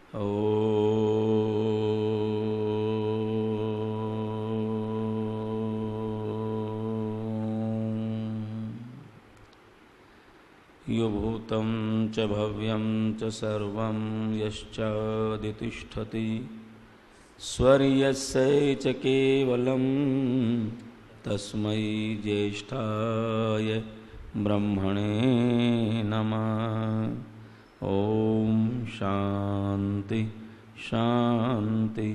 ॐ यो भूतं च भव्यं च सर्वं यश्चादितिष्ठति स्वर्यस्य च केवलं तस्मै ज्येष्ठाय ब्रह्मणे नमः। ओम शांति शांति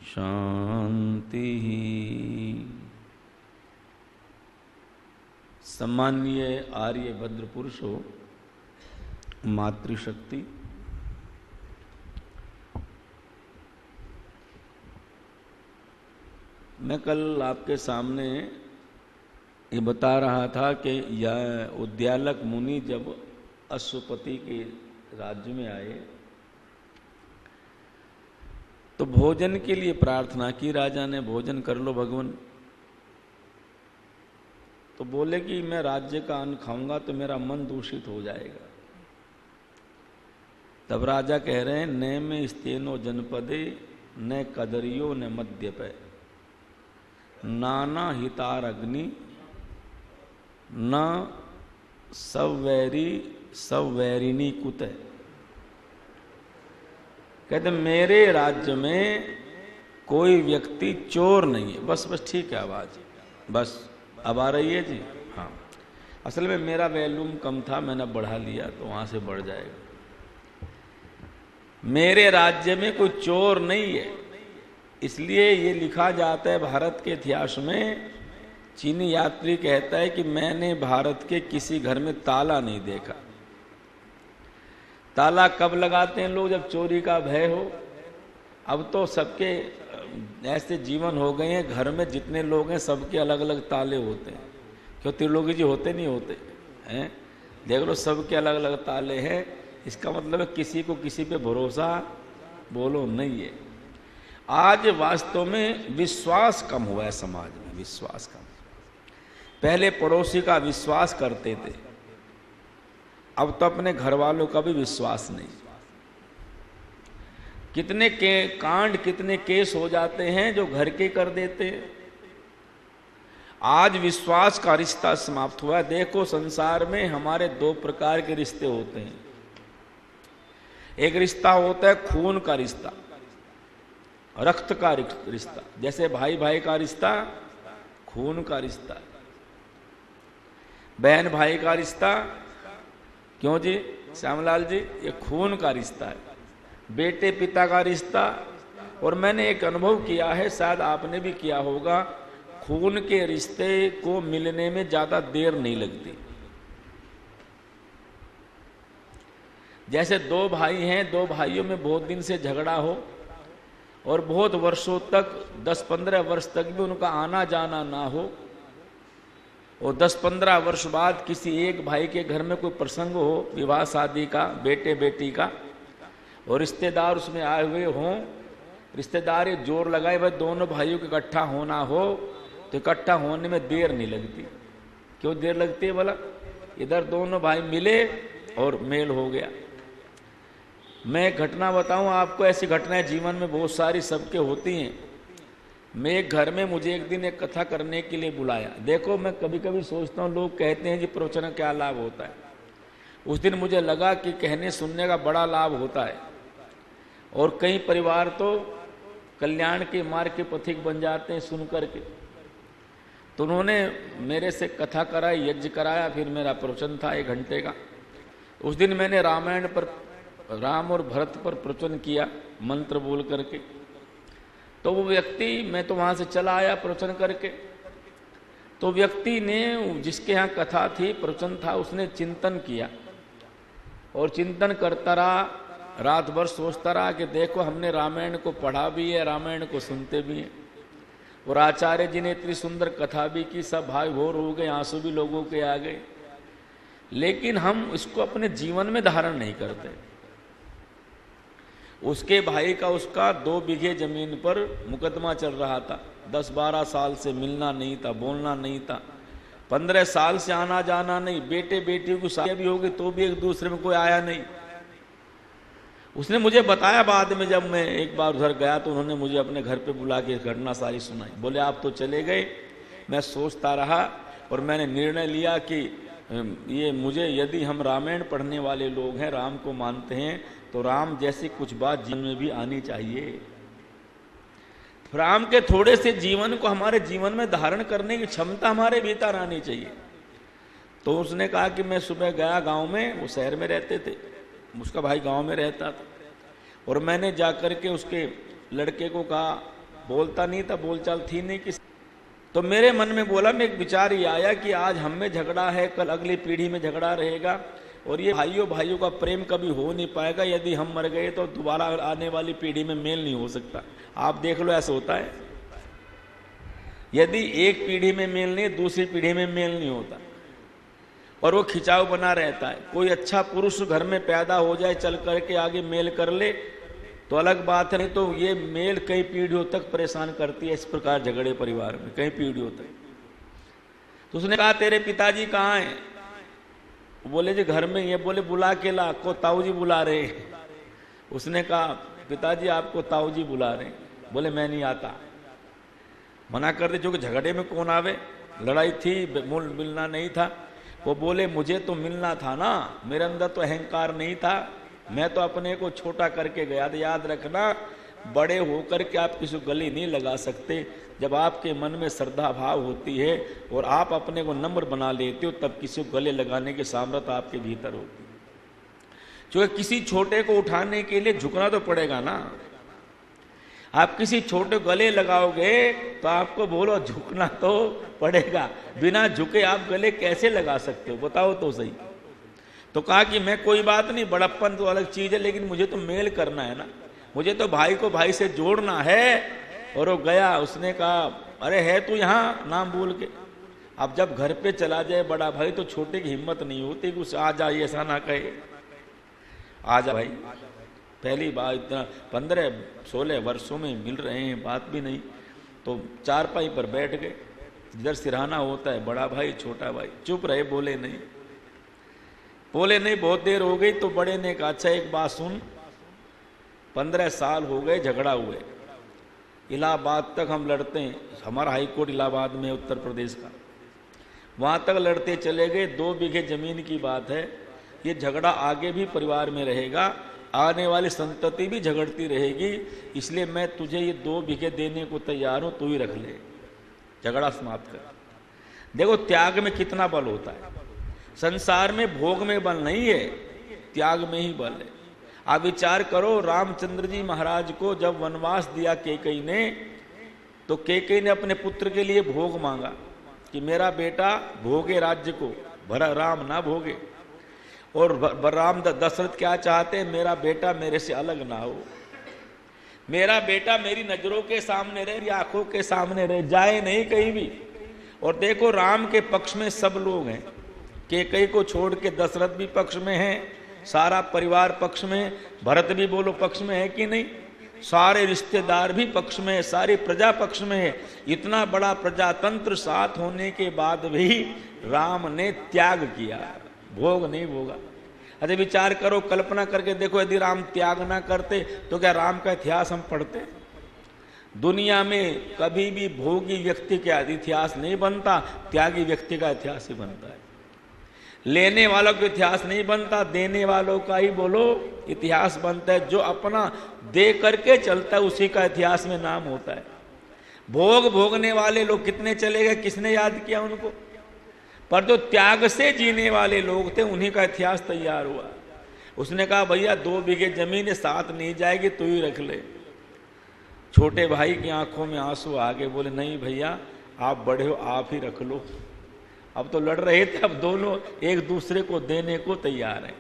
शांति। सम्माननीय आर्य भद्र पुरुषों, मातृशक्ति, मैं कल आपके सामने ये बता रहा था कि यह उद्यालक मुनि जब अश्वपति के राज्य में आए तो भोजन के लिए प्रार्थना की। राजा ने भोजन कर लो भगवान। तो बोले कि मैं राज्य का अन्न खाऊंगा तो मेरा मन दूषित हो जाएगा। तब राजा कह रहे हैं न में स्तेनो जनपदे न कदरियो न मद्यपे नाना हितार अग्नि न सवैरिणी कुत। कहते मेरे राज्य में कोई व्यक्ति चोर नहीं है। बस बस ठीक है आवाज, बस अब आ रही है जी। हाँ, असल में मेरा वॉल्यूम कम था, मैंने बढ़ा लिया तो वहां से बढ़ जाएगा। मेरे राज्य में कोई चोर नहीं है। इसलिए ये लिखा जाता है भारत के इतिहास में, चीनी यात्री कहता है कि मैंने भारत के किसी घर में ताला नहीं देखा। ताला कब लगाते हैं लोग? जब चोरी का भय हो। अब तो सबके ऐसे जीवन हो गए हैं, घर में जितने लोग हैं सबके अलग अलग ताले होते हैं। क्यों त्रिलोकी जी होते नहीं होते हैं? देख लो सबके अलग अलग ताले हैं। इसका मतलब है किसी को किसी पे भरोसा बोलो नहीं है। आज वास्तव में विश्वास कम हुआ है समाज में, विश्वास कम। पहले पड़ोसी का विश्वास करते थे, अब तो अपने घर वालों का भी विश्वास नहीं। कितने कांड कितने केस हो जाते हैं जो घर के कर देते हैं। आज विश्वास का रिश्ता समाप्त हुआ है। देखो संसार में हमारे दो प्रकार के रिश्ते होते हैं। एक रिश्ता होता है खून का रिश्ता, रक्त का रिश्ता, जैसे भाई भाई का रिश्ता खून का रिश्ता, बहन भाई का रिश्ता, क्यों जी श्यामलाल जी, ये खून का रिश्ता है। बेटे पिता का रिश्ता। और मैंने एक अनुभव किया है, शायद आपने भी किया होगा, खून के रिश्ते को मिलने में ज्यादा देर नहीं लगती। जैसे दो भाई हैं, दो भाइयों में बहुत दिन से झगड़ा हो और बहुत वर्षों तक 10-15 वर्ष तक भी उनका आना जाना ना हो, और 10-15 वर्ष बाद किसी एक भाई के घर में कोई प्रसंग हो, विवाह शादी का, बेटे बेटी का, और रिश्तेदार उसमें आए हुए हों, रिश्तेदार ये जोर लगाए भाई दोनों भाइयों के इकट्ठा होना हो, तो इकट्ठा होने में देर नहीं लगती। क्यों देर लगती है बोला? इधर दोनों भाई मिले और मेल हो गया। मैं एक घटना बताऊं आपको, ऐसी घटनाएं जीवन में बहुत सारी सबके होती हैं। मैं एक घर में, मुझे एक दिन एक कथा करने के लिए बुलाया। देखो मैं कभी कभी सोचता हूँ, लोग कहते हैं जी प्रवचन का क्या लाभ होता है। उस दिन मुझे लगा कि कहने सुनने का बड़ा लाभ होता है, और कई परिवार तो कल्याण के मार्ग के पथिक बन जाते हैं सुन करके। तो उन्होंने मेरे से कथा कराई, यज्ञ कराया, फिर मेरा प्रवचन था 1 घंटे का। उस दिन मैंने रामायण पर, राम और भरत पर प्रवचन किया मंत्र बोल करके। तो वो व्यक्ति, मैं तो वहां से चला आया प्रवचन करके, तो व्यक्ति ने, जिसके यहाँ कथा थी, प्रवचन था, उसने चिंतन किया और चिंतन करता रहा, रात भर सोचता रहा कि देखो हमने रामायण को पढ़ा भी है, रामायण को सुनते भी हैं, और आचार्य जी ने इतनी सुंदर कथा भी की, सब भाई भोर हो गए, आंसू भी लोगों के आ गए, लेकिन हम इसको अपने जीवन में धारण नहीं करते। उसके भाई का, उसका 2 बीघे जमीन पर मुकदमा चल रहा था। 10-12 साल से मिलना नहीं था, बोलना नहीं था, 15 साल से आना जाना नहीं, बेटे बेटियों की शादी भी होगी तो भी एक दूसरे में कोई आया नहीं। उसने मुझे बताया बाद में, जब मैं एक बार उधर गया तो उन्होंने मुझे अपने घर पे बुला के घटना सारी सुनाई। बोले आप तो चले गए, मैं सोचता रहा और मैंने निर्णय लिया कि ये मुझे, यदि हम रामायण पढ़ने वाले लोग हैं, राम को मानते हैं, तो राम जैसी कुछ बात जीवन में भी आनी चाहिए। राम के थोड़े से जीवन को हमारे जीवन में धारण करने की क्षमता हमारे भीतर आनी चाहिए। तो उसने कहा कि मैं सुबह गया गांव में, वो शहर में रहते थे, उसका भाई गांव में रहता था, और मैंने जाकर के उसके लड़के को कहा, बोलता नहीं था, बोलचाल थी नहीं किसी, तो मेरे मन में बोला, मैं एक विचार ये आया कि आज हम में झगड़ा है, कल अगली पीढ़ी में झगड़ा रहेगा, और ये भाइयों भाइयों का प्रेम कभी हो नहीं पाएगा। यदि हम मर गए तो दोबारा आने वाली पीढ़ी में मेल नहीं हो सकता। आप देख लो, ऐसा होता है। यदि एक पीढ़ी में मेल नहीं, दूसरी पीढ़ी में मेल नहीं होता, और वो खिंचाव बना रहता है। कोई अच्छा पुरुष घर में पैदा हो जाए, चल करके आगे मेल कर ले तो अलग बात है, नहीं तो ये मेल कई पीढ़ियों तक परेशान करती है। इस प्रकार झगड़े परिवार में कई पीढ़ियों तक। तो उसने कहा, तेरे पिताजी कहाँ हैं? बोले जी घर में ही है। बोले बुला के ला, को ताऊ जी बुला रहे। उसने कहा, पिताजी आपको ताऊ जी बुला रहे। बोले मैं नहीं आता, मना कर दे, क्योंकि झगड़े में कौन आवे, लड़ाई थी, मिलना नहीं था। वो बोले मुझे तो मिलना था ना, मेरे अंदर तो अहंकार नहीं था, मैं तो अपने को छोटा करके गया था। याद रखना, बड़े होकर के आप किसी को गले नहीं लगा सकते। जब आपके मन में श्रद्धा भाव होती है और आप अपने को नम्र बना लेते हो, तब किसी को गले लगाने की सामर्थ्य आपके भीतर होती है। क्योंकि किसी छोटे को उठाने के लिए झुकना तो पड़ेगा ना। आप किसी छोटे गले लगाओगे तो आपको बोलो झुकना तो पड़ेगा, बिना झुके आप गले कैसे लगा सकते हो, बताओ तो सही। तो कहा कि मैं कोई बात नहीं, बड़प्पन तो अलग चीज है, लेकिन मुझे तो मेल करना है ना, मुझे तो भाई को भाई से जोड़ना है। और वो गया, उसने कहा, अरे है तू यहाँ, नाम बोल के। अब जब घर पे चला जाए बड़ा भाई तो छोटे की हिम्मत नहीं होती कि उसे आ जा, ऐसा ना कहे, आ जा भाई। पहली बार इतना 15-16 वर्षों में मिल रहे हैं, बात भी नहीं। तो चारपाई पर बैठ गए, जिधर सिरहाना होता है, बड़ा भाई छोटा भाई चुप रहे, बोले नहीं। बहुत देर हो गई तो बड़े ने कहा, अच्छा एक बात सुन, 15 साल हो गए झगड़ा हुए, इलाहाबाद तक हम लड़ते हैं, हमारा हाई कोर्ट इलाहाबाद में, उत्तर प्रदेश का, वहां तक लड़ते चले गए। 2 बीघे जमीन की बात है, ये झगड़ा आगे भी परिवार में रहेगा, आने वाली संतति भी झगड़ती रहेगी, इसलिए मैं तुझे ये 2 बीघे देने को तैयार हूं, तू ही रख ले, झगड़ा समाप्त कर। देखो त्याग में कितना बल होता है। संसार में भोग में बल नहीं है, त्याग में ही बल है। आप विचार करो, रामचंद्र जी महाराज को जब वनवास दिया केकई ने, तो केकई ने अपने पुत्र के लिए भोग मांगा कि मेरा बेटा भोगे राज्य को, भरा राम ना भोगे। और राम दशरथ क्या चाहते हैं, मेरा बेटा मेरे से अलग ना हो, मेरा बेटा मेरी नजरों के सामने रहे, मेरी आंखों के सामने रहे, जाए नहीं कहीं भी। और देखो राम के पक्ष में सब लोग हैं, केकई को छोड़ के दशरथ भी पक्ष में है, सारा परिवार पक्ष में, भरत भी बोलो पक्ष में है कि नहीं, सारे रिश्तेदार भी पक्ष में है, सारी प्रजा पक्ष में है। इतना बड़ा प्रजातंत्र साथ होने के बाद भी राम ने त्याग किया, भोग नहीं भोगा। अरे विचार करो, कल्पना करके देखो, यदि राम त्याग ना करते तो क्या राम का इतिहास हम पढ़ते? दुनिया में कभी भी भोगी व्यक्ति का इतिहास नहीं बनता, त्यागी व्यक्ति का इतिहास ही बनता है। लेने वालों का इतिहास नहीं बनता, देने वालों का ही बोलो इतिहास बनता है। जो अपना दे करके चलता है उसी का इतिहास में नाम होता है। भोग भोगने वाले लोग कितने चले गए, किसने याद किया उनको? पर जो त्याग से जीने वाले लोग थे उन्हीं का इतिहास तैयार हुआ। उसने कहा भैया 2 बीघे जमीन साथ नहीं जाएगी, तू ही रख ले। छोटे भाई की आंखों में आंसू आ गए, बोले नहीं भैया आप बड़े हो, आप ही रख लो। अब तो लड़ रहे थे, अब दोनों एक दूसरे को देने को तैयार हैं।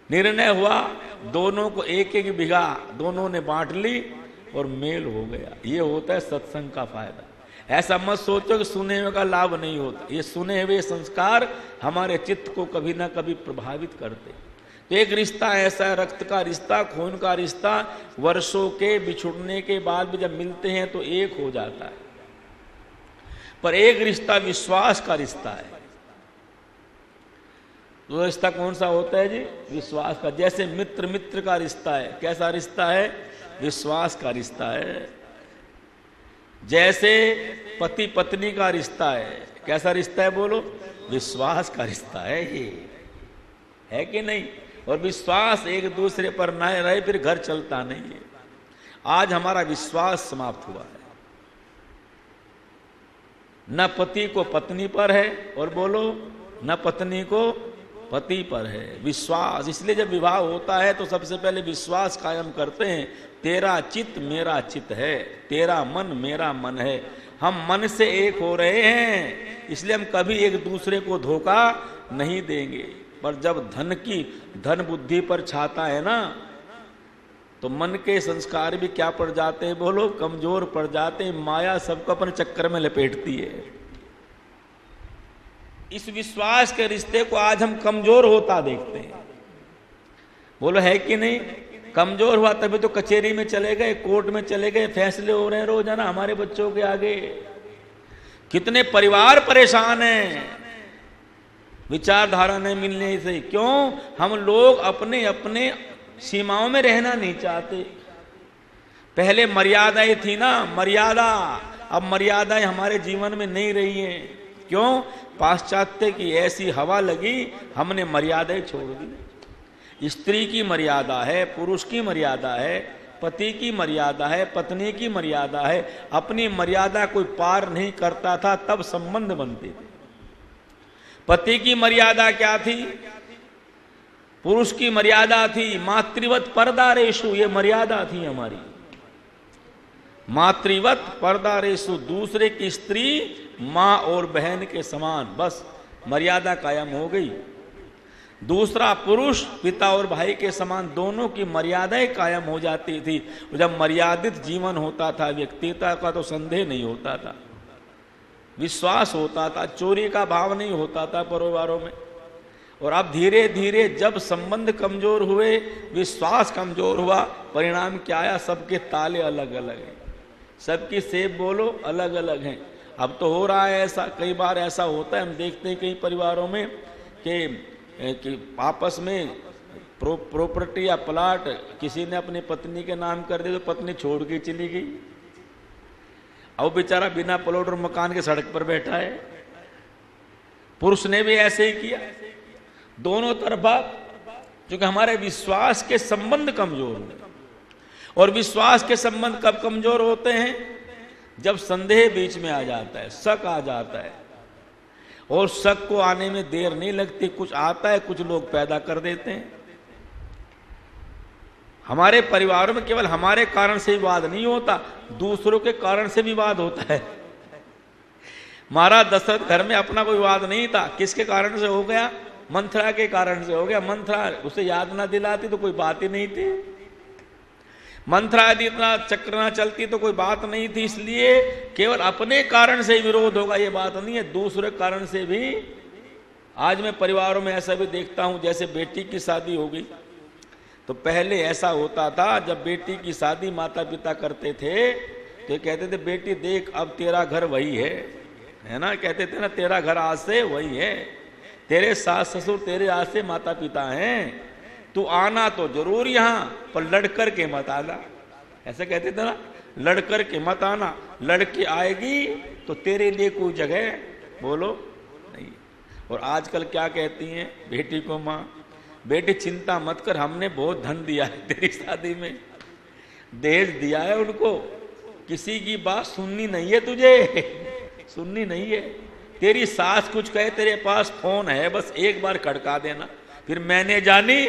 निर्णय हुआ, दोनों को 1-1 बीघा दोनों ने बांट ली और मेल हो गया। ये होता है सत्संग का फायदा। ऐसा मत सोचो कि सुने हुए का लाभ नहीं होता। ये सुने हुए संस्कार हमारे चित्त को कभी ना कभी प्रभावित करते। तो एक रिश्ता ऐसा है, रक्त का रिश्ता, खून का रिश्ता, वर्षों के बिछुड़ने के बाद भी जब मिलते हैं तो एक हो जाता है। पर एक रिश्ता विश्वास का रिश्ता है। तो रिश्ता कौन सा होता है जी? विश्वास का। जैसे मित्र मित्र का रिश्ता है, कैसा रिश्ता है? विश्वास का रिश्ता है। जैसे पति पत्नी का रिश्ता है, कैसा रिश्ता है बोलो? विश्वास का रिश्ता है ये, है कि नहीं? और विश्वास एक दूसरे पर ना रहे फिर घर चलता नहीं है। आज हमारा विश्वास समाप्त हुआ है, न पति को पत्नी पर है और बोलो न पत्नी को पति पर है। विश्वास, इसलिए जब विवाह होता है तो सबसे पहले विश्वास कायम करते हैं। तेरा चित्त मेरा चित्त है, तेरा मन मेरा मन है, हम मन से एक हो रहे हैं, इसलिए हम कभी एक दूसरे को धोखा नहीं देंगे। पर जब धन बुद्धि पर छाता है ना, तो मन के संस्कार भी क्या पड़ जाते हैं बोलो? कमजोर पड़ जाते हैं। माया सबको अपने चक्कर में लपेटती है। इस विश्वास के रिश्ते को आज हम कमजोर होता देखते हैं, बोलो है कि नहीं? कमजोर हुआ तभी तो कचहरी में चले गए, कोर्ट में चले गए, फैसले हो रहे हैं रोजाना हमारे बच्चों के आगे। कितने परिवार परेशान हैं विचारधारा नहीं मिलने से। क्यों? हम लोग अपने अपने सीमाओं में रहना नहीं चाहते। पहले मर्यादाएं थी ना, मर्यादा, अब मर्यादाएं हमारे जीवन में नहीं रही हैं। क्यों? पाश्चात्य की ऐसी हवा लगी, हमने मर्यादाएं छोड़ दी। स्त्री की मर्यादा है, पुरुष की मर्यादा है, पति की मर्यादा है, पत्नी की मर्यादा है। अपनी मर्यादा कोई पार नहीं करता था तब संबंध बनते थे। पति की मर्यादा क्या थी? पुरुष की मर्यादा थी मातृवत पर्दारेशु, ये मर्यादा थी हमारी। मातृवत पर्दारेशु, दूसरे की स्त्री मां और बहन के समान, बस मर्यादा कायम हो गई। दूसरा पुरुष पिता और भाई के समान, दोनों की मर्यादाएं कायम हो जाती थी। जब मर्यादित जीवन होता था, व्यक्तित्व का तो संदेह नहीं होता था, विश्वास होता था, चोरी का भाव नहीं होता था परिवारों में। और अब धीरे धीरे जब संबंध कमजोर हुए, विश्वास कमजोर हुआ, परिणाम क्या आया? सबके ताले अलग अलग हैं, सबकी सेब बोलो अलग अलग हैं। अब तो हो रहा है ऐसा, कई बार ऐसा होता है, हम देखते हैं कई परिवारों में कि आपस में प्रॉपर्टी या प्लाट किसी ने अपनी पत्नी के नाम कर दिया तो पत्नी छोड़ के चली गई। अब बेचारा बिना प्लॉट और मकान के सड़क पर बैठा है। पुरुष ने भी ऐसे ही किया। दोनों तरफा, क्योंकि हमारे विश्वास के संबंध कमजोर हुए। और विश्वास के संबंध कब कमजोर होते हैं? जब संदेह बीच में आ जाता है, शक आ जाता है। और शक को आने में देर नहीं लगती, कुछ आता है, कुछ लोग पैदा कर देते हैं। हमारे परिवारों में केवल हमारे कारण से विवाद नहीं होता, दूसरों के कारण से विवाद होता है। महाराज दशरथ घर में अपना कोई विवाद नहीं था, किसके कारण से हो गया? मंथरा के कारण से हो गया। मंथरा उसे याद ना दिलाती तो कोई बात ही नहीं थी। मंथरा यदि इतना चक्र ना चलती तो कोई बात नहीं थी। इसलिए केवल अपने कारण से विरोध होगा ये बात नहीं है, दूसरे कारण से भी। आज मैं परिवारों में ऐसा भी देखता हूं, जैसे बेटी की शादी हो गई तो पहले ऐसा होता था, जब बेटी की शादी माता पिता करते थे तो कहते थे बेटी देख अब तेरा घर वही है ना, कहते थे ना तेरा घर आज से वही है, तेरे सास ससुर तेरे आज से माता पिता हैं, तू आना तो जरूर यहाँ पर लड़कर के मत आना। ऐसे कहते थे ना, लड़कर के मत आना, लड़की आएगी तो तेरे लिए कोई जगह बोलो नहीं। और आजकल क्या कहती हैं बेटी को माँ, बेटी चिंता मत कर, हमने बहुत धन दिया है तेरी शादी में, दहेज दिया है उनको, किसी की बात सुननी नहीं है तुझे, सुननी नहीं है। तेरी सास कुछ कहे, तेरे पास फोन है, बस एक बार खड़का देना, फिर मैंने जानी,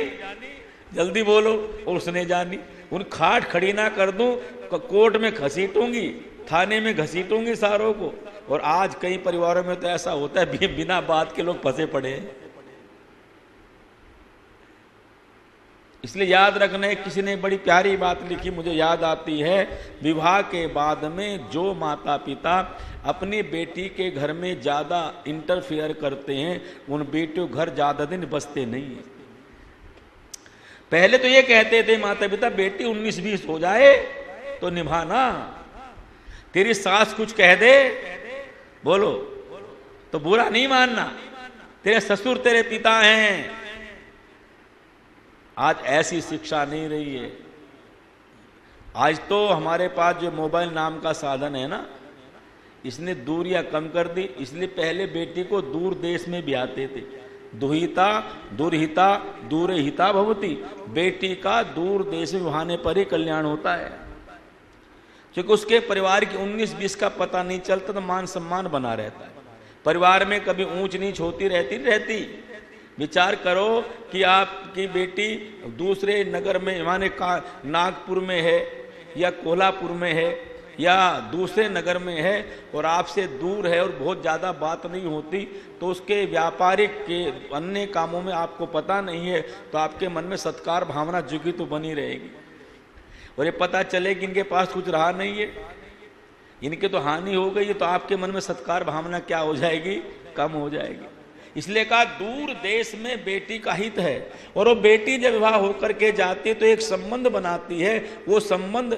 जल्दी बोलो, और उसने जानी। उन खाट खड़ी ना कर दूं, कोर्ट में घसीटूंगी, थाने में घसीटूंगी सारों को। और आज कई परिवारों में तो ऐसा होता है बिना बात के लोग फंसे पड़े हैं। इसलिए याद रखना, किसी ने बड़ी प्यारी बात लिखी, मुझे याद आती है, विवाह के बाद में जो माता पिता अपनी बेटी के घर में ज्यादा इंटरफेयर करते हैं, उन बेटियों घर ज्यादा दिन बसते नहीं है। पहले तो ये कहते थे माता पिता, बेटी 19-20 हो जाए तो निभाना, तेरी सास कुछ कह दे बोलो तो बुरा नहीं मानना, तेरे ससुर तेरे पिता हैं। आज ऐसी शिक्षा नहीं रही है। आज तो हमारे पास जो मोबाइल नाम का साधन है ना, इसने दूरियां कम कर दी। इसलिए पहले बेटी को दूर देश में ब्याहते थे। दुहिता दुरहिता दूरहिता भवती, बेटी का दूर देश में बहाने पर ही कल्याण होता है। क्योंकि उसके परिवार की 19-20 का पता नहीं चलता तो मान सम्मान बना रहता है। परिवार में कभी ऊंच नीच होती रहती। विचार करो कि आपकी बेटी दूसरे नगर में माने नागपुर में है या कोल्हापुर में है या दूसरे नगर में है और आपसे दूर है और बहुत ज़्यादा बात नहीं होती, तो उसके व्यापारिक के अन्य कामों में आपको पता नहीं है, तो आपके मन में सत्कार भावना जुगी तो बनी रहेगी। और ये पता चले कि इनके पास कुछ रहा नहीं है, इनके तो हानि हो गई है, तो आपके मन में सत्कार भावना क्या हो जाएगी? कम हो जाएगी। इसलिए कहा दूर देश में बेटी का हित है। और वो बेटी जब विवाह होकर के जाती है तो एक संबंध बनाती है। वो संबंध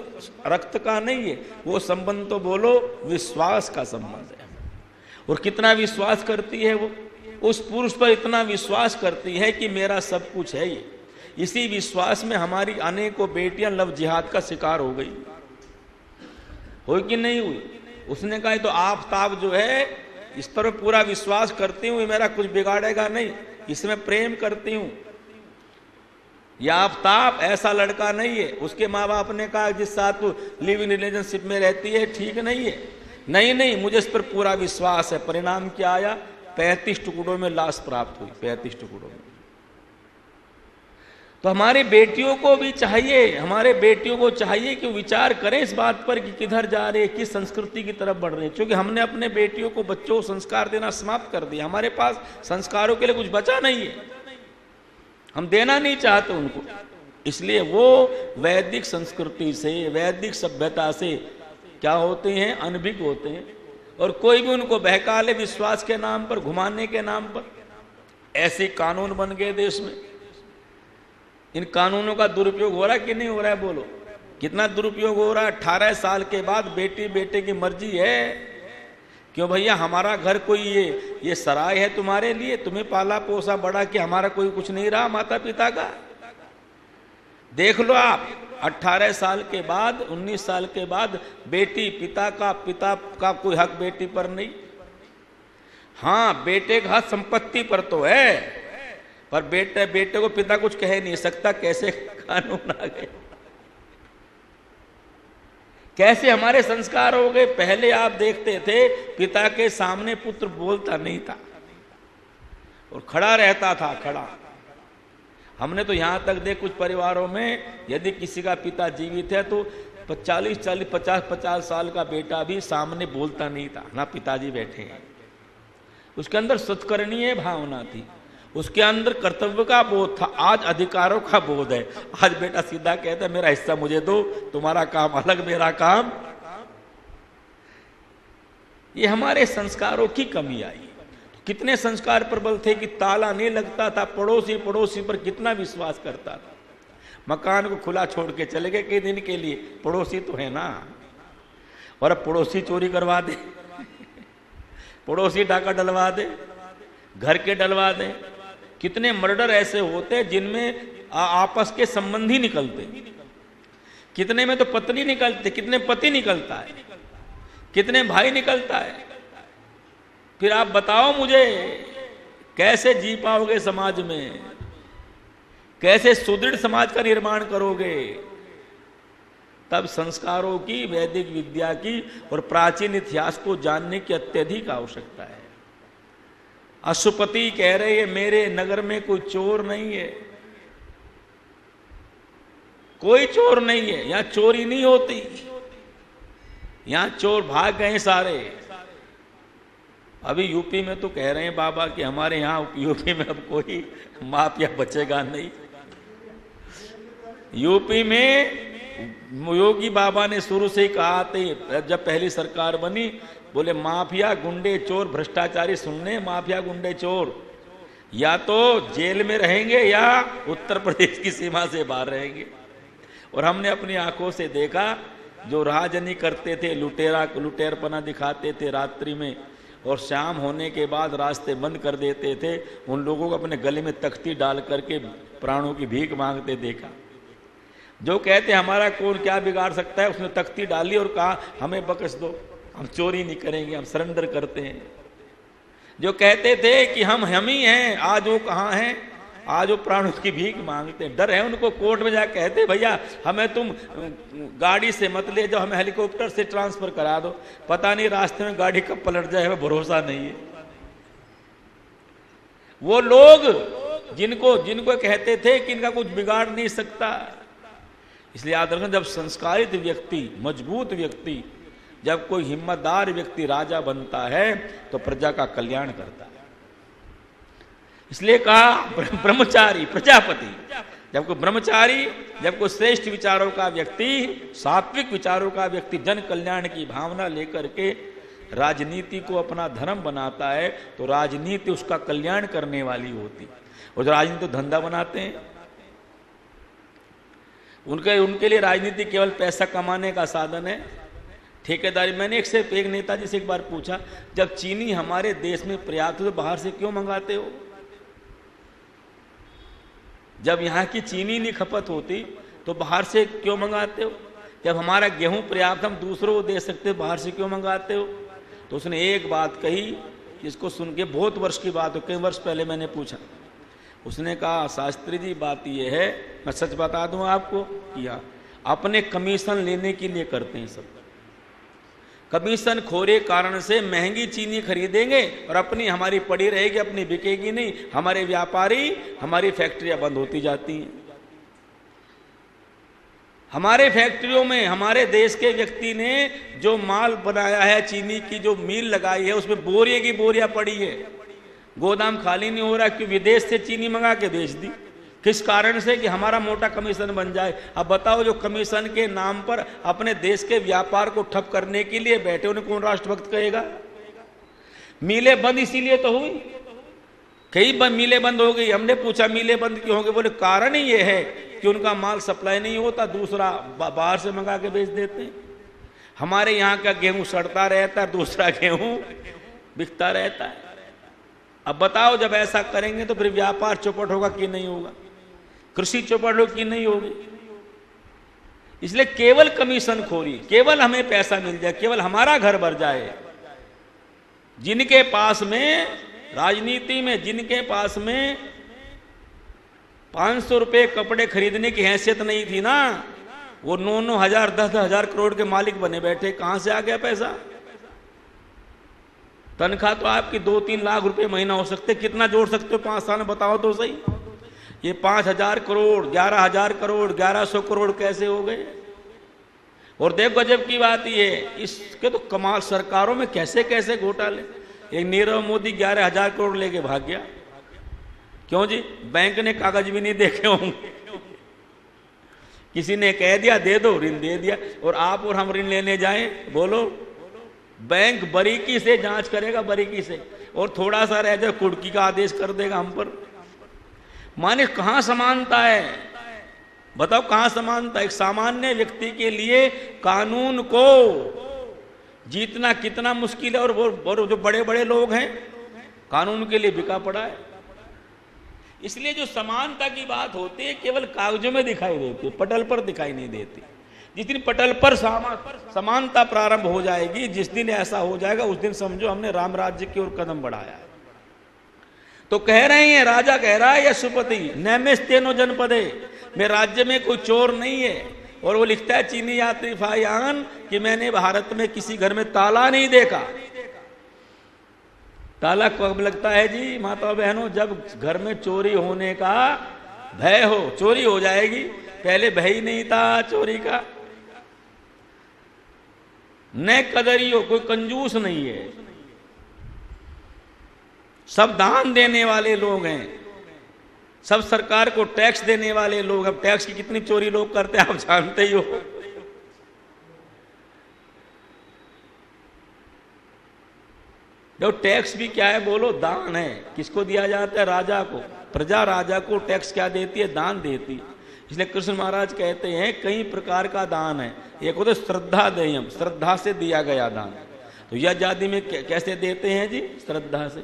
रक्त का नहीं है, वो संबंध तो बोलो विश्वास का संबंध है। और कितना विश्वास करती है वो? उस पुरुष पर इतना विश्वास करती है कि मेरा सब कुछ है ये। इसी विश्वास में हमारी अनेकों बेटियां लव जिहाद का शिकार हो गई। हुई कि नहीं हुई? उसने कहा तो आफताब जो है इस पर पूरा विश्वास करती हूं, मेरा कुछ बिगाड़ेगा नहीं, इसमें प्रेम करती हूं। यह आफताब ऐसा लड़का नहीं है। उसके माँ बाप ने कहा जिस साथ तू लिव इन रिलेशनशिप में रहती है ठीक नहीं है। नहीं, मुझे इस पर पूरा विश्वास है। परिणाम क्या आया? 35 टुकड़ों में लाश प्राप्त हुई। 35 टुकड़ों में। तो हमारी बेटियों को भी चाहिए, हमारे बेटियों को चाहिए कि विचार करें इस बात पर कि किधर जा रहे हैं, किस संस्कृति की तरफ बढ़ रहे हैं। क्योंकि हमने अपने बेटियों को, बच्चों को संस्कार देना समाप्त कर दिया। हमारे पास संस्कारों के लिए कुछ बचा नहीं है, हम देना नहीं चाहते उनको। इसलिए वो वैदिक संस्कृति से, वैदिक सभ्यता से क्या होते हैं? अनभिज्ञ होते हैं। और कोई भी उनको बहका ले विश्वास के नाम पर, घुमाने के नाम पर। ऐसे कानून बन गए देश में। इन कानूनों का दुरुपयोग हो रहा है कि नहीं हो रहा है? बोलो कितना दुरुपयोग हो रहा है। 18 साल के बाद बेटी बेटे की मर्जी है। क्यों भैया? हमारा घर कोई ये सराय है तुम्हारे लिए? तुम्हें पाला पोसा बड़ा कि हमारा कोई कुछ नहीं रहा माता पिता का? देख लो आप, 18 साल के बाद, 19 साल के बाद बेटी पिता का कोई हक बेटी पर नहीं। हाँ, बेटे का हक संपत्ति पर तो है, पर बेटे को पिता कुछ कह नहीं सकता। कैसे कानून आ गए, कैसे हमारे संस्कार हो गए। पहले आप देखते थे पिता के सामने पुत्र बोलता नहीं था और खड़ा रहता था, खड़ा। हमने तो यहां तक देख कुछ परिवारों में यदि किसी का पिता जीवित है तो 50 साल का बेटा भी सामने बोलता नहीं था, ना पिताजी बैठे हैं। उसके अंदर सत्कर्णीय भावना थी, उसके अंदर कर्तव्य का बोध था। आज अधिकारों का बोध है। आज बेटा सीधा कहता है मेरा हिस्सा मुझे दो, तुम्हारा काम अलग, मेरा काम। ये हमारे संस्कारों की कमी आई। कितने संस्कार प्रबल थे कि ताला नहीं लगता था, पड़ोसी पर कितना विश्वास करता था। मकान को खुला छोड़ के चले गए कई दिन के लिए, पड़ोसी तो है ना। और अब पड़ोसी चोरी करवा दे, पड़ोसी डाका डलवा दे, घर के डलवा दे। कितने मर्डर ऐसे होते हैं जिनमें आपस के संबंधी निकलते, कितने में तो पत्नी निकलते, कितने पति निकलता है, कितने भाई निकलता है। फिर आप बताओ मुझे कैसे जी पाओगे समाज में, कैसे सुदृढ़ समाज का निर्माण करोगे। तब संस्कारों की, वैदिक विद्या की और प्राचीन इतिहास को जानने की अत्यधिक आवश्यकता है। अशुपति कह रहे हैं मेरे नगर में कोई चोर नहीं है, कोई चोर नहीं है, यहां चोरी नहीं होती, यहां चोर भाग गए सारे। अभी यूपी में तो कह रहे हैं बाबा कि हमारे यहाँ यूपी में अब कोई माफिया बचेगा नहीं। यूपी में योगी बाबा ने शुरू से ही कहा था, जब पहली सरकार बनी, बोले माफिया गुंडे चोर भ्रष्टाचारी सुनने, माफिया गुंडे चोर या तो जेल में रहेंगे या उत्तर प्रदेश की सीमा से बाहर रहेंगे। और हमने अपनी आंखों से देखा जो राजनी करते थे, लुटेरपना दिखाते थे रात्रि में, और शाम होने के बाद रास्ते बंद कर देते थे। उन लोगों को अपने गले में तख्ती डाल करके प्राणों की भीख मांगते देखा। जो कहते हमारा कौन क्या बिगाड़ सकता है, उसने तख्ती डाली और कहा हमें बख्श दो, हम चोरी नहीं करेंगे, हम सरेंडर करते हैं। जो कहते थे कि हम ही हैं, आज वो कहाँ हैं, आज वो प्राणों की भीख मांगते हैं। डर है उनको, कोर्ट में जा कहते भैया हमें तुम गाड़ी से मत ले जाओ, हमें हेलीकॉप्टर से ट्रांसफर करा दो, पता नहीं रास्ते में गाड़ी कब पलट जाए, हमें भरोसा नहीं है। वो लोग जिनको जिनको कहते थे कि इनका कुछ बिगाड़ नहीं सकता। इसलिए याद रखना, जब संस्कारित व्यक्ति, मजबूत व्यक्ति, जब कोई हिम्मतदार व्यक्ति राजा बनता है तो प्रजा का कल्याण करता है। इसलिए कहा ब्रह्मचारी प्रजापति। जब कोई ब्रह्मचारी, जब कोई श्रेष्ठ विचारों का व्यक्ति, सात्विक विचारों का व्यक्ति जन कल्याण की भावना लेकर के राजनीति को अपना धर्म बनाता है तो राजनीति उसका कल्याण करने वाली होती। और जो राजनीति तो धंधा बनाते हैं, उनके लिए राजनीति केवल पैसा कमाने का साधन है, ठेकेदारी। मैंने एक नेताजी से एक बार पूछा, जब चीनी हमारे देश में पर्याप्त तो बाहर से क्यों मंगाते हो? जब यहाँ की चीनी नहीं खपत होती तो बाहर से क्यों मंगाते हो? जब हमारा गेहूं पर्याप्त हम दूसरों को दे सकते, बाहर से क्यों मंगाते हो? तो उसने एक बात कही, जिसको सुन के बहुत वर्ष की बात हो, कई वर्ष पहले मैंने पूछा। उसने कहा शास्त्री जी बात यह है, मैं सच बता दूं आपको, कि हाँ, अपने कमीशन लेने के लिए करते हैं सब। कमीशन खोरे कारण से महंगी चीनी खरीदेंगे और अपनी हमारी पड़ी रहेगी, अपनी बिकेगी नहीं। हमारे व्यापारी, हमारी फैक्ट्रियां बंद होती जाती हैं। हमारे फैक्ट्रियों में हमारे देश के व्यक्ति ने जो माल बनाया है, चीनी की जो मिल लगाई है, उसमें बोरिया की बोरियां पड़ी है, गोदाम खाली नहीं हो रहा, क्यों? विदेश से चीनी मंगा के बेच दी। किस कारण से? कि हमारा मोटा कमीशन बन जाए। अब बताओ, जो कमीशन के नाम पर अपने देश के व्यापार को ठप करने के लिए बैठे, उन्हें कौन राष्ट्रभक्त कहेगा? मिलें बंद इसीलिए तो हुई, कई मिलें बंद हो गई। हमने पूछा मिलें बंद क्यों हो गई? बोले कारण ही ये है कि उनका माल सप्लाई नहीं होता, दूसरा बाहर से मंगा के बेच देते हैं। हमारे यहाँ का गेहूं सड़ता रहता है, दूसरा गेहूं बिकता रहता है। अब बताओ, जब ऐसा करेंगे तो फिर व्यापार चौपट होगा कि नहीं होगा? कृषि चौपट होगी कि नहीं होगी? इसलिए केवल कमीशन खोरी, केवल हमें पैसा मिल जाए, केवल हमारा घर भर जाए। जिनके पास में राजनीति में, जिनके पास में 500 रुपए कपड़े खरीदने की हैसियत नहीं थी ना, वो 9-9 हजार 10-10 हजार करोड़ के मालिक बने बैठे। कहां से आ गया पैसा? तनख्वाह तो आपकी 2-3 लाख रुपए महीना हो सकते, कितना जोड़ सकते हो 5 साल में? बताओ तो सही। ये 5,000 करोड़, 11,000 करोड़, 1100 करोड़ कैसे हो गए? और देव गजब की बात ये, इसके तो कमाल, सरकारों में कैसे कैसे घोटाले। एक नीरव मोदी 11,000 करोड़ लेके भाग गया। क्यों जी? बैंक ने कागज भी नहीं देखे होंगे, किसी ने कह दिया दे दो, ऋण दे दिया। और आप और हम ऋण लेने जाएं, बोलो, बैंक बारीकी से जांच करेगा, बारीकी से, और थोड़ा सा रह जाए कुर्की का आदेश कर देगा हम पर। माने कहां समानता है? बताओ कहां समानता? एक सामान्य व्यक्ति के लिए कानून को जीतना कितना मुश्किल है, और वो जो बड़े बड़े लोग हैं कानून के लिए बिका पड़ा है। इसलिए जो समानता की बात होती है केवल कागजों में दिखाई देती है, पटल पर दिखाई नहीं देती। जिस दिन पटल पर समानता प्रारंभ हो जाएगी, जिस दिन ऐसा हो जाएगा, उस दिन समझो हमने राम राज्य की ओर कदम बढ़ाया है। तो कह रहे हैं, राजा कह रहा है यशुपति, नैमेस्तेनो जनपदे, मेरे राज्य में कोई चोर नहीं है। और वो लिखता है चीनी यात्री फायान कि मैंने भारत में किसी घर में ताला नहीं देखा। ताला कब लगता है जी माता बहनों? जब घर में चोरी होने का भय हो, चोरी हो जाएगी। पहले भय ही नहीं था चोरी का। न कदरियो, कोई कंजूस नहीं है, सब दान देने वाले लोग हैं, सब सरकार को टैक्स देने वाले लोग। अब टैक्स की कितनी चोरी लोग करते हैं आप जानते ही हो। देखो टैक्स भी क्या है बोलो? दान है। किसको दिया जाता है? राजा को। प्रजा राजा को टैक्स क्या देती है? दान देती है। इसलिए कृष्ण महाराज कहते हैं कई प्रकार का दान है। एक होता है श्रद्धा देयम, श्रद्धा से दिया गया दान। तो यज्ञ आदि में कैसे देते हैं जी? श्रद्धा से।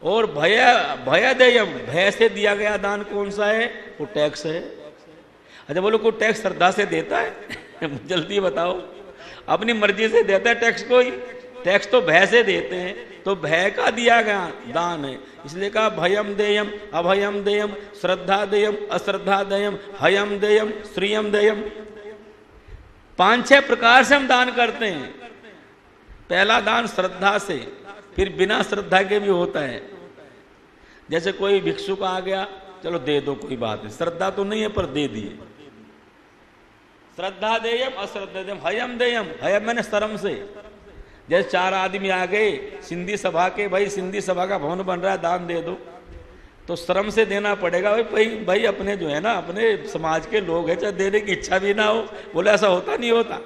और भयदेयम, भय से दिया गया दान कौन सा है? वो टैक्स है। अच्छा बोलो, कोई टैक्स श्रद्धा से देता है? जल्दी बताओ। अपनी मर्जी से देता है टैक्स कोई? टैक्स तो भय से देते हैं। तो भय का दिया गया दान है, इसलिए कहा भयम देयम, अभयम देयम, श्रद्धा देयम, अश्रद्धा देयम, हयम देयम, श्रियम देयम। 5-6 प्रकार से हम दान करते हैं। पहला दान श्रद्धा से, फिर बिना श्रद्धा के भी होता है। जैसे कोई भिक्षुक आ गया, चलो दे दो, कोई बात नहीं, श्रद्धा तो नहीं है पर दे दिए। श्रद्धा देयम, अश्रद्धा देयम, हयम देयम। हयम मैंने शर्म से। जैसे 4 आदमी आ गए सिंधी सभा के, भाई सिंधी सभा का भवन बन रहा है, दान दे दो, तो श्रम से देना पड़ेगा। भाई अपने जो है ना, अपने समाज के लोग हैं, चाहे देने की इच्छा भी ना हो। बोले ऐसा होता नहीं होता।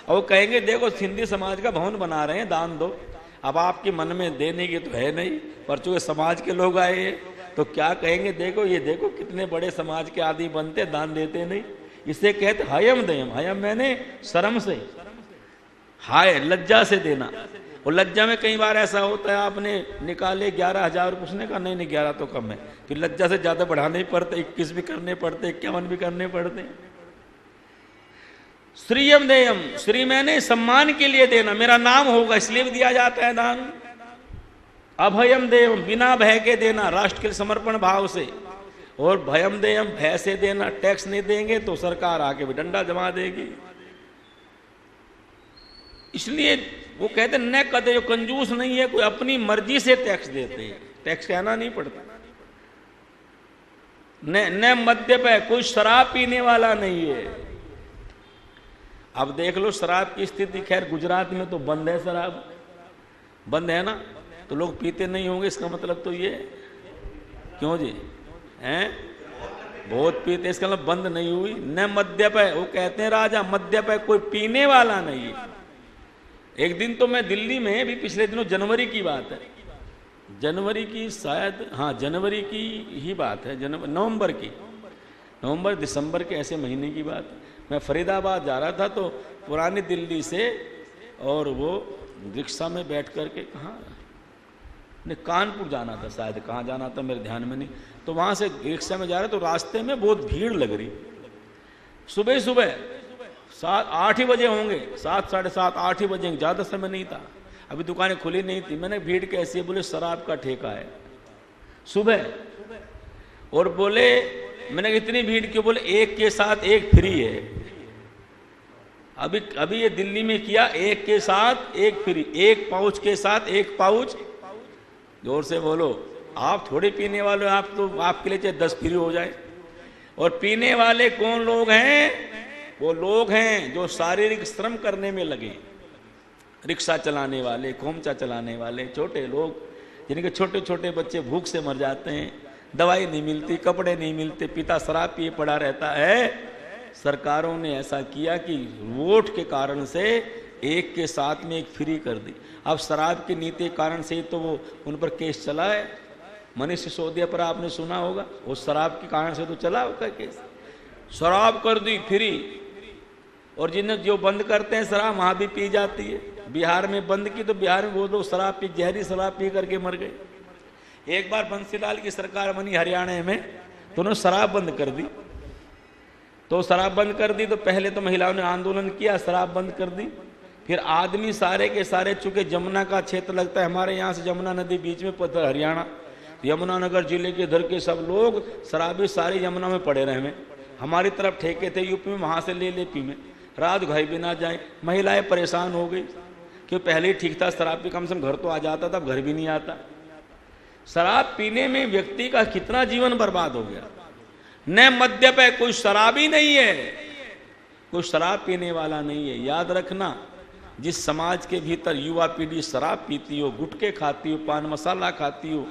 और वो कहेंगे देखो सिंधी समाज का भवन बना रहे हैं, दान दो। अब आपके मन में देने की तो है नहीं, पर चूंकि समाज के लोग आए हैं तो क्या कहेंगे, देखो ये देखो कितने बड़े समाज के आदमी बनते, दान देते नहीं। इसे कहते हयम दयम। हयम मैंने शर्म से, हाय लज्जा से देना। और लज्जा में कई बार ऐसा होता है, आपने निकाले 11,000, उसने कहा नहीं 11 तो कम है, फिर लज्जा से ज्यादा बढ़ाने ही पड़ते, 21 भी करने पड़ते, 51 भी करने पड़ते। श्रीयम देयम, श्री मैंने सम्मान के लिए देना, मेरा नाम होगा इसलिए भी दिया जाता है दान। अभयम देयम, बिना भय के देना, राष्ट्र के समर्पण भाव से। और भयम देयम, भय से देना, टैक्स नहीं देंगे तो सरकार आके भी डंडा जमा देगी। इसलिए वो कहते न कदे, जो कंजूस नहीं है, कोई अपनी मर्जी से टैक्स देते हैं, टैक्स कहना नहीं पड़ता। न मद्यप है, कोई शराब पीने वाला नहीं है। अब देख लो शराब की स्थिति, खैर गुजरात में तो बंद है, शराब बंद है ना, तो लोग पीते नहीं होंगे, इसका मतलब तो ये। क्यों जी? हैं बहुत पीते, इसका मतलब बंद नहीं हुई। न मद्यप है, वो कहते हैं राजा मद्यप है, कोई पीने वाला नहीं है। एक दिन तो मैं दिल्ली में भी, पिछले दिनों, जनवरी की बात है, जनवरी की शायद, हाँ जनवरी की ही बात है, नवंबर की, नवंबर दिसंबर के ऐसे महीने की बात है। मैं फरीदाबाद जा रहा था तो पुरानी दिल्ली से, और वो रिक्शा में बैठ करके कहाँ, नहीं कानपुर जाना था शायद, कहाँ जाना था मेरे ध्यान में नहीं। तो वहाँ से रिक्शा में जा रहे तो रास्ते में बहुत भीड़ लग रही। सुबह सुबह 7-8 ही बजे होंगे, 7, साढ़े 7, 8 ही बजे, ज़्यादा समय नहीं था, अभी दुकानें खुली नहीं थी। मैंने भीड़ कैसी है, बोले शराब का ठेका है सुबह। और बोले, मैंने इतनी भीड़ क्यों? बोले एक के साथ एक फ्री है। अभी ये दिल्ली में किया, एक के साथ एक फ्री, एक पाउच के साथ एक पाउच। जोर से बोलो, आप थोड़े पीने वाले, आप तो आपके लिए चाहे 10 फ्री हो जाए। और पीने वाले कौन लोग हैं? वो लोग हैं जो शारीरिक श्रम करने में लगे, रिक्शा चलाने वाले, खोमचा चलाने वाले, छोटे लोग, जिनके छोटे छोटे बच्चे भूख से मर जाते हैं, दवाई नहीं मिलती, कपड़े नहीं मिलते, पिता शराब पिए पड़ा रहता है। सरकारों ने ऐसा किया कि वोट के कारण से एक के साथ में एक फ्री कर दी। अब शराब की नीति के कारण से ही तो वो उन पर केस चला है। मनीष सिसोदिया पर आपने सुना होगा, वो शराब के कारण से तो चला होगा केस। शराब कर दी फ्री, और जिन्हें जो बंद करते हैं शराब, वहाँ भी पी जाती है। बिहार में बंद की तो बिहार में वो लोग शराब पी, जहरी शराब पी करके मर गए। एक बार बंसीलाल की सरकार बनी हरियाणा में, तो उन्होंने शराब बंद कर दी। तो शराब बंद कर दी तो पहले तो महिलाओं ने आंदोलन किया, शराब बंद कर दी। फिर आदमी सारे के सारे, चूंकि जमुना का क्षेत्र लगता है हमारे यहाँ से, जमुना नदी बीच में पड़ता है हरियाणा, यमुनानगर जिले के इधर के सब लोग शराबी सारी यमुना में पड़े रहे हैं। हमारी तरफ ठेके थे यूपी में, वहाँ से ले पी में, रात घर भी ना जाए। महिलाएं परेशान हो गई, क्योंकि पहले ही ठीक था, शराब पी कम से कम घर तो आ जाता था, घर भी नहीं आता। शराब पीने में व्यक्ति का कितना जीवन बर्बाद हो गया। न मद्यप है, कोई शराबी नहीं है, कोई शराब पीने वाला नहीं है। याद रखना, जिस समाज के भीतर युवा पीढ़ी शराब पीती हो, गुटखे खाती हो, पान मसाला खाती हो,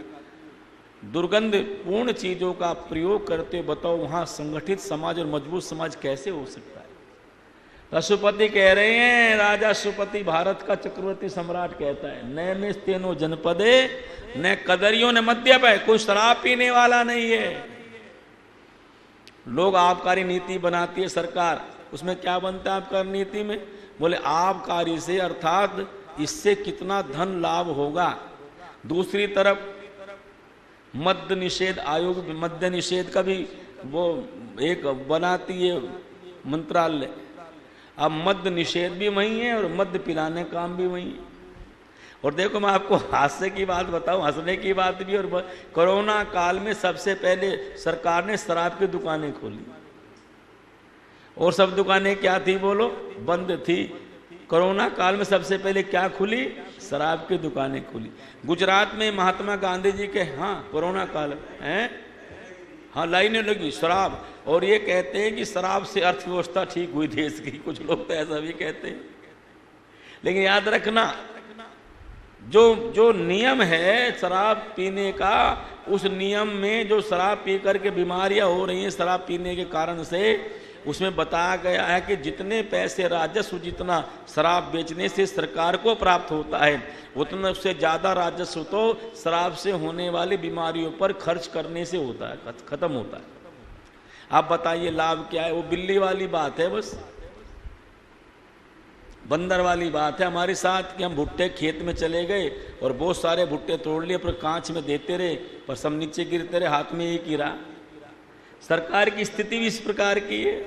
दुर्गंध पूर्ण चीजों का प्रयोग करते हो, बताओ वहां संगठित समाज और मजबूत समाज कैसे हो सकता है? राष्ट्रपति कह रहे हैं, राजा सुपति भारत का चक्रवर्ती सम्राट कहता है, न में तेनो जनपदे न कदरियों न मद्यप है, कोई शराब पीने वाला नहीं है। लोग आबकारी नीति बनाती है सरकार, उसमें क्या बनता है आबकारी नीति में? बोले आबकारी से, अर्थात इससे कितना धन लाभ होगा। दूसरी तरफ मद्य निषेध आयोग, मद्य निषेध का भी वो एक बनाती है मंत्रालय। अब मद्य निषेध भी वही है और मद्य पिलाने काम भी वही है। और देखो मैं आपको हास्य की बात बताऊं, हंसने की बात भी। और कोरोना काल में सबसे पहले सरकार ने शराब की दुकानें खोली और सब दुकानें क्या थी बोलो, बंद थी। कोरोना काल में सबसे पहले क्या खुली, शराब की दुकानें खुली। गुजरात में महात्मा गांधी जी के, हाँ कोरोना काल है, हाँ लाइनें लगी शराब। और ये कहते हैं कि शराब से अर्थव्यवस्था ठीक हुई देश की, कुछ लोग तो ऐसा भी कहते हैं। लेकिन याद रखना, जो नियम है शराब पीने का, उस नियम में जो शराब पी करके बीमारियां हो रही हैं शराब पीने के कारण से, उसमें बताया गया है कि जितने पैसे राजस्व जितना शराब बेचने से सरकार को प्राप्त होता है, उतना उससे ज़्यादा राजस्व तो शराब से होने वाली बीमारियों पर खर्च करने से होता है, खत्म होता है। आप बताइए लाभ क्या है। वो बिल्ली वाली बात है, बस बंदर वाली बात है हमारे साथ कि हम भुट्टे खेत में चले गए और बहुत सारे भुट्टे तोड़ लिए, पर कांच में देते रहे, पर सब नीचे गिरते रहे, हाथ में एक गिरा। सरकार की स्थिति भी इस प्रकार की है।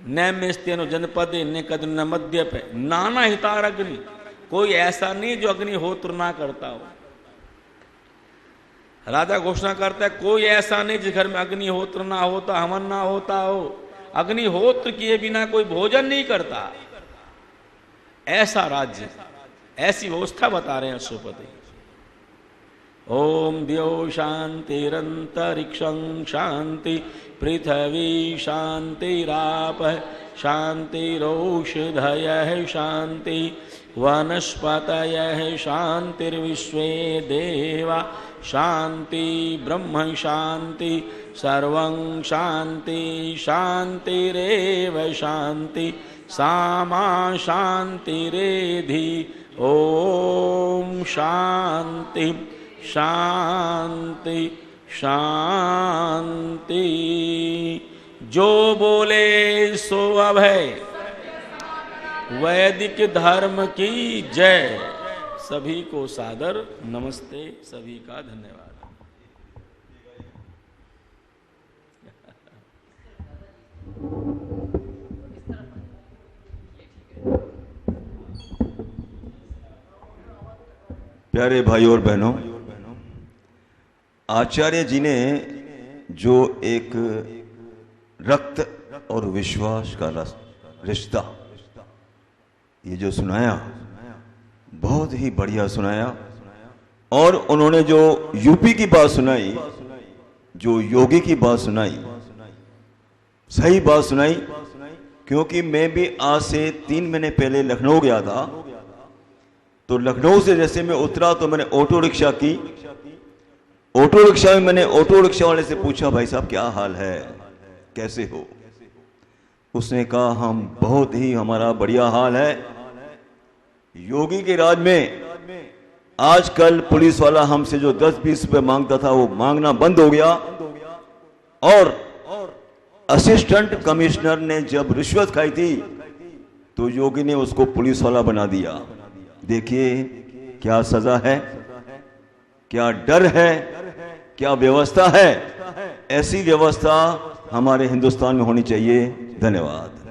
नैमेस्तेनो जनपदे ने कदन मद्यप नाना हितार अग्नि, कोई ऐसा नहीं जो अग्निहोत्र ना करता हो। राजा घोषणा करता है कोई ऐसा नहीं जिस घर में अग्निहोत्र ना होता, हवन ना होता हो, अग्निहोत्र किए बिना कोई भोजन नहीं करता। ऐसा राज्य, ऐसी व्यवस्था बता रहे हैं अश्वपति। ओम द्यौ शांतिरंतरिक्षं शांति पृथ्वी शांतिराप शांतिरौषधयः शांति वनस्पतयः शांतिर्विश्वे देवा शांति ब्रह्म शांति सर्वं शांति शांतिरेव शांति सामा शांतिरेधि। ओम शांति शांति शांति। जो बोले सो अभय, वैदिक धर्म की जय। सभी को सादर नमस्ते, सभी का धन्यवाद। प्यारे भाइयों और बहनों, आचार्य जी ने जो एक रक्त और विश्वास का रिश्ता ये जो सुनाया, बहुत ही बढ़िया सुनाया। और उन्होंने जो यूपी की बात सुनाई, जो योगी की बात सुनाई, सही बात सुनाई। क्योंकि मैं भी आज से 3 महीने पहले लखनऊ गया था, तो लखनऊ से जैसे मैं उतरा तो मैंने ऑटो रिक्शा की। ऑटो रिक्शा में मैंने ऑटो रिक्शा वाले से पूछा, भाई साहब क्या हाल है, कैसे हो? उसने कहा हम बहुत ही, हमारा बढ़िया हाल है। योगी के राज में आजकल पुलिस वाला हमसे जो 10-20 रुपए मांगता था वो मांगना बंद हो गया। और असिस्टेंट कमिश्नर ने जब रिश्वत खाई थी तो योगी ने उसको पुलिस वाला बना दिया। देखिए क्या सजा है, क्या डर है, क्या व्यवस्था है। ऐसी व्यवस्था हमारे हिंदुस्तान में होनी चाहिए। धन्यवाद।